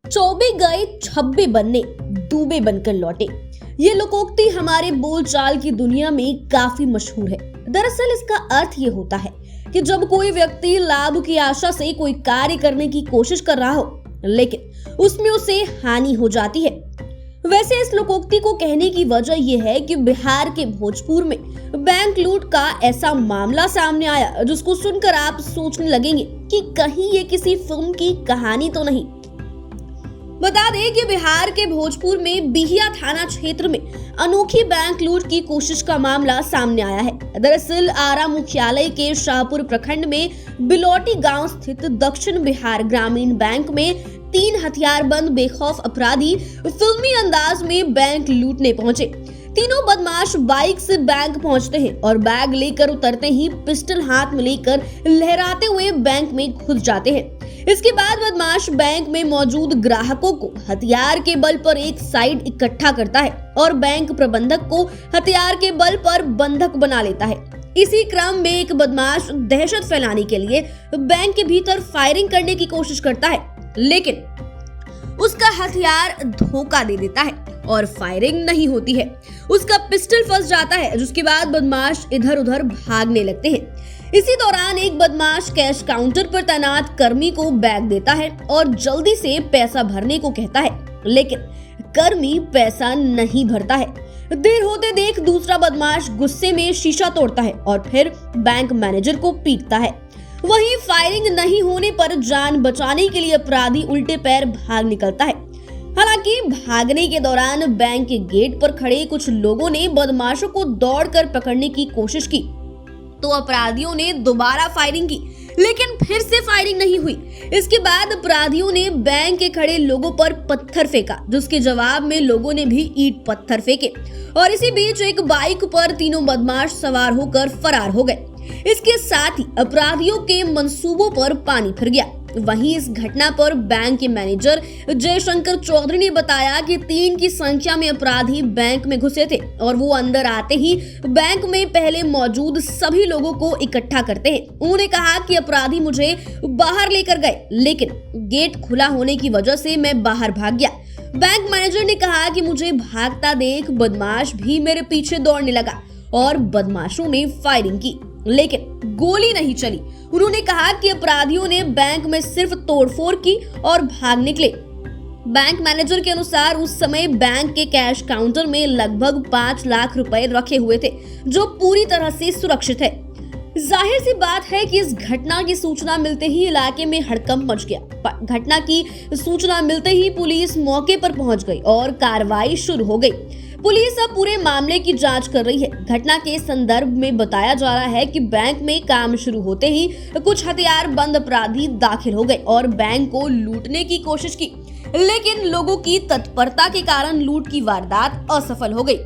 चौबे गए छब्बे बनने, डूबे बनकर लौटे। ये लोकोक्ति हमारे बोलचाल की दुनिया में काफी मशहूर है। दरअसल इसका अर्थ ये होता है कि जब कोई व्यक्ति लाभ की आशा से कोई कार्य करने की कोशिश कर रहा हो, लेकिन उसमें उसे हानि हो जाती है। वैसे इस लोकोक्ति को कहने की वजह यह है कि बिहार के भोजपुर में बैंक लूट का ऐसा मामला सामने आया जिसको सुनकर आप सोचने लगेंगे कि कहीं ये किसी फिल्म की कहानी तो नहीं। बता दें कि बिहार के भोजपुर में बिहिया थाना क्षेत्र में अनोखी बैंक लूट की कोशिश का मामला सामने आया है। दरअसल आरा मुख्यालय के शाहपुर प्रखंड में बिलौटी गांव स्थित दक्षिण बिहार ग्रामीण बैंक में 3 हथियारबंद बेखौफ अपराधी फिल्मी अंदाज में बैंक लूटने पहुंचे। तीनों बदमाश बाइक से बैंक पहुंचते हैं और बैग लेकर उतरते ही पिस्टल हाथ में लेकर लहराते हुए बैंक में घुस जाते हैं। इसके बाद बदमाश बैंक में मौजूद ग्राहकों को हथियार के बल पर एक साइड इकट्ठा करता है और बैंक प्रबंधक को हथियार के बल पर बंधक बना लेता है। इसी क्रम में एक बदमाश दहशत फैलाने के लिए बैंक के भीतर फायरिंग करने की कोशिश करता है, लेकिन उसका हथियार धोखा दे देता है और फायरिंग नहीं होती है। उसका पिस्टल फंस जाता है, जिसके बाद बदमाश इधर उधर भागने लगते हैं। इसी दौरान एक बदमाश कैश काउंटर पर तैनात कर्मी को बैग देता है और जल्दी से पैसा भरने को कहता है, लेकिन कर्मी पैसा नहीं भरता है। देर होते देख दूसरा बदमाश गुस्से में शीशा तोड़ता है और फिर बैंक मैनेजर को पीटता है। वहीं फायरिंग नहीं होने पर जान बचाने के लिए अपराधी उल्टे पैर भाग निकलता है। हालांकि भागने के दौरान बैंक के गेट पर खड़े कुछ लोगों ने बदमाशों को दौड़कर पकड़ने की कोशिश की तो अपराधियों ने दोबारा फायरिंग की, लेकिन फिर से फायरिंग नहीं हुई। इसके बाद अपराधियों ने बैंक के खड़े लोगों पर पत्थर फेंका, जिसके जवाब में लोगों ने भी ईंट पत्थर फेंके और इसी बीच एक बाइक पर तीनों बदमाश सवार होकर फरार हो गए। इसके साथ ही अपराधियों के मंसूबों पर पानी फिर गया। वहीं इस घटना पर बैंक के मैनेजर जयशंकर चौधरी ने बताया कि 3 की संख्या में अपराधी बैंक में घुसे थे और वो अंदर आते ही बैंक में पहले मौजूद सभी लोगों को इकट्ठा करते हैं। उन्होंने कहा कि अपराधी मुझे बाहर लेकर गए, लेकिन गेट खुला होने की वजह से मैं बाहर भाग गया। बैंक मैनेजर ने कहा कि मुझे भागता देख बदमाश भी मेरे पीछे दौड़ने लगा और बदमाशों ने फायरिंग की, लेकिन गोली नहीं चली। उन्होंने कहा कि अपराधियों ने बैंक में सिर्फ तोड़फोड़ की और भाग निकले। बैंक मैनेजर के अनुसार उस समय बैंक के कैश काउंटर में लगभग 5 लाख रुपए रखे हुए थे, जो पूरी तरह से सुरक्षित है। जाहिर सी बात है कि इस घटना की सूचना मिलते ही इलाके में हड़कंप मच गया। घटना की सूचना मिलते ही पुलिस मौके पर पहुंच गई और कार्रवाई शुरू हो गई। पुलिस अब पूरे मामले की जांच कर रही है। घटना के संदर्भ में बताया जा रहा है कि बैंक में काम शुरू होते ही कुछ हथियारबंद अपराधी दाखिल हो गए और बैंक को लूटने की कोशिश की, लेकिन लोगों की तत्परता के कारण लूट की वारदात असफल हो गई।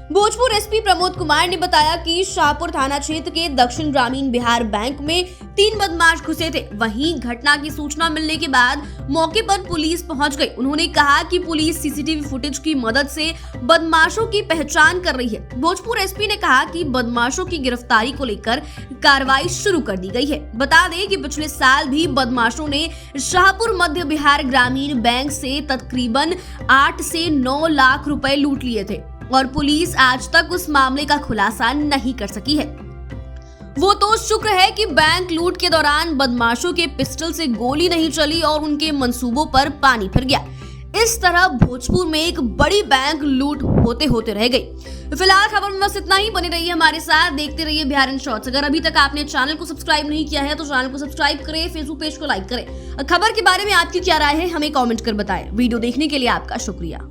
भोजपुर एसपी प्रमोद कुमार ने बताया कि शाहपुर थाना क्षेत्र के दक्षिण ग्रामीण बिहार बैंक में 3 बदमाश घुसे थे। वहीं घटना की सूचना मिलने के बाद मौके पर पुलिस पहुंच गई। उन्होंने कहा कि पुलिस सीसीटीवी फुटेज की मदद से बदमाशों की पहचान कर रही है। भोजपुर एसपी ने कहा कि बदमाशों की गिरफ्तारी को लेकर कार्रवाई शुरू कर दी गई है। बता दें कि पिछले साल भी बदमाशों ने शाहपुर मध्य बिहार ग्रामीण बैंक से तकरीबन 8 से 9 लाख रुपए लूट लिए थे और पुलिस आज तक उस मामले का खुलासा नहीं कर सकी है। वो तो शुक्र है कि बैंक लूट के दौरान बदमाशों के पिस्टल से गोली नहीं चली और उनके मंसूबों पर पानी फिर गया। इस तरह भोजपुर में एक बड़ी बैंक लूट होते होते रह गई। फिलहाल खबर में बस इतना ही। बने रहिए हमारे साथ, देखते रहिए बिहार इन शॉर्ट्स। अगर अभी तक आपने चैनल को सब्सक्राइब नहीं किया है तो चैनल को सब्सक्राइब करें, फेसबुक पेज को लाइक करें। खबर के बारे में आपकी क्या राय है हमें कमेंट कर बताएं। वीडियो देखने के लिए आपका शुक्रिया।